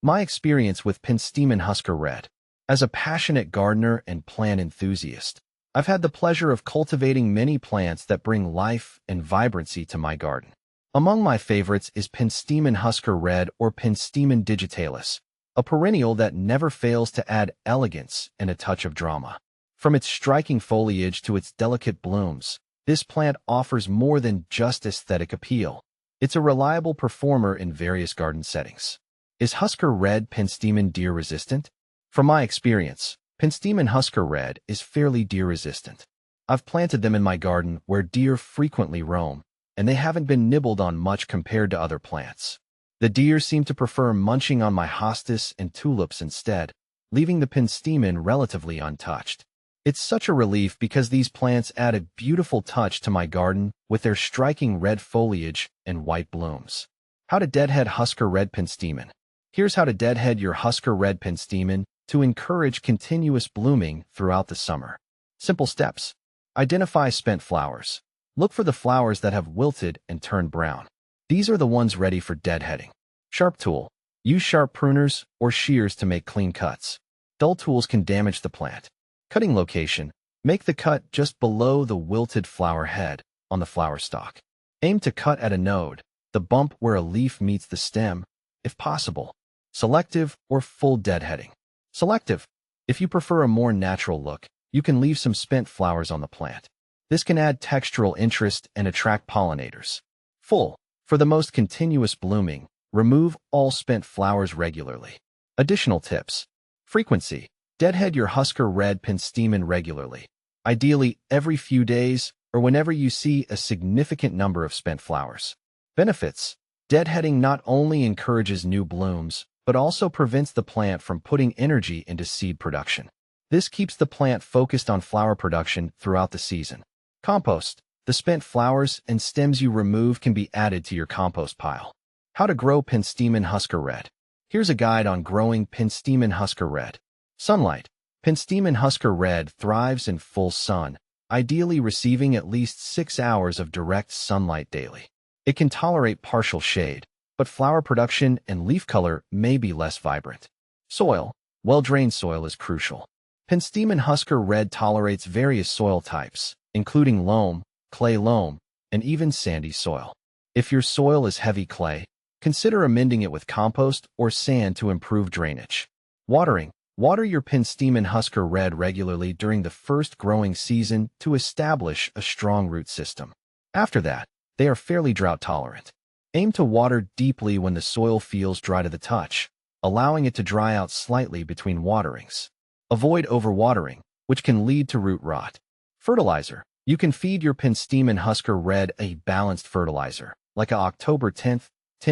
My experience with Penstemon Husker Red. As a passionate gardener and plant enthusiast, I've had the pleasure of cultivating many plants that bring life and vibrancy to my garden. Among my favorites is Penstemon Husker Red or Penstemon Digitalis, a perennial that never fails to add elegance and a touch of drama. From its striking foliage to its delicate blooms, this plant offers more than just aesthetic appeal. It's a reliable performer in various garden settings. Is Husker Red Penstemon deer resistant? From my experience, Penstemon Husker Red is fairly deer resistant. I've planted them in my garden where deer frequently roam, and they haven't been nibbled on much compared to other plants. The deer seem to prefer munching on my hostas and tulips instead, leaving the Penstemon relatively untouched. It's such a relief because these plants add a beautiful touch to my garden with their striking red foliage and white blooms. How to deadhead Husker Red Penstemon. Here's how to deadhead your Husker Red Penstemon to encourage continuous blooming throughout the summer. Simple steps. Identify spent flowers. Look for the flowers that have wilted and turned brown. These are the ones ready for deadheading. Sharp tool. Use sharp pruners or shears to make clean cuts. Dull tools can damage the plant. Cutting location. Make the cut just below the wilted flower head on the flower stalk. Aim to cut at a node, the bump where a leaf meets the stem, if possible. Selective or full deadheading. Selective. If you prefer a more natural look, you can leave some spent flowers on the plant. This can add textural interest and attract pollinators. Full. For the most continuous blooming, remove all spent flowers regularly. Additional tips. Frequency. Deadhead your Husker Red Penstemon regularly, ideally every few days or whenever you see a significant number of spent flowers. Benefits. Deadheading not only encourages new blooms, but also prevents the plant from putting energy into seed production. This keeps the plant focused on flower production throughout the season. Compost. The spent flowers and stems you remove can be added to your compost pile. How to grow Penstemon Husker Red. Here's a guide on growing Penstemon Husker Red. Sunlight. Penstemon Husker Red thrives in full sun, ideally receiving at least 6 hours of direct sunlight daily. It can tolerate partial shade, but flower production and leaf color may be less vibrant. Soil. Well-drained soil is crucial. Penstemon Husker Red tolerates various soil types, including loam, clay loam, and even sandy soil. If your soil is heavy clay, consider amending it with compost or sand to improve drainage. Watering. Water your Penstemon Husker Red regularly during the first growing season to establish a strong root system. After that, they are fairly drought tolerant. Aim to water deeply when the soil feels dry to the touch, allowing it to dry out slightly between waterings. Avoid overwatering, which can lead to root rot. Fertilizer. You can feed your Penstemon Husker Red a balanced fertilizer, like a October 10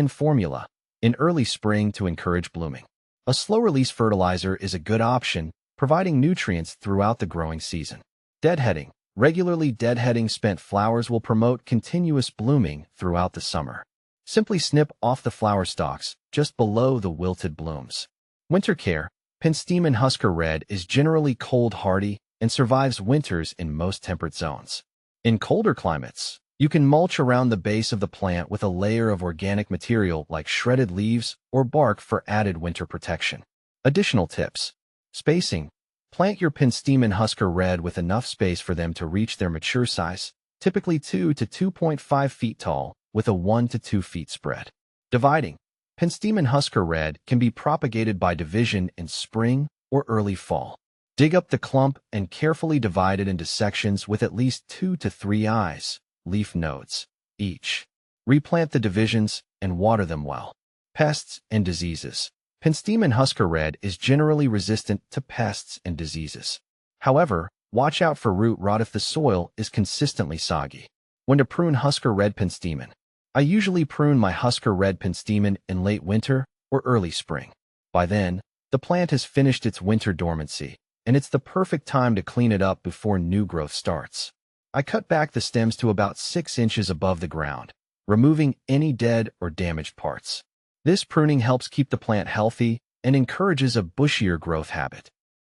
formula, in early spring to encourage blooming. A slow-release fertilizer is a good option, providing nutrients throughout the growing season. Deadheading. Regularly deadheading spent flowers will promote continuous blooming throughout the summer. Simply snip off the flower stalks just below the wilted blooms. Winter care. Penstemon Husker Red is generally cold-hardy and survives winters in most temperate zones. In colder climates, you can mulch around the base of the plant with a layer of organic material like shredded leaves or bark for added winter protection. Additional tips. Spacing. Plant your Penstemon Husker Red with enough space for them to reach their mature size, typically 2 to 2.5 feet tall, with a 1 to 2 feet spread. Dividing. Penstemon Husker Red can be propagated by division in spring or early fall. Dig up the clump and carefully divide it into sections with at least 2 to 3 eyes, leaf nodes, each. Replant the divisions and water them well. Pests and diseases. Penstemon Husker Red is generally resistant to pests and diseases. However, watch out for root rot if the soil is consistently soggy. When to prune Husker Red Penstemon. I usually prune my Husker Red Penstemon in late winter or early spring. By then, the plant has finished its winter dormancy, and it's the perfect time to clean it up before new growth starts. I cut back the stems to about 6 inches above the ground, removing any dead or damaged parts. This pruning helps keep the plant healthy and encourages a bushier growth habit.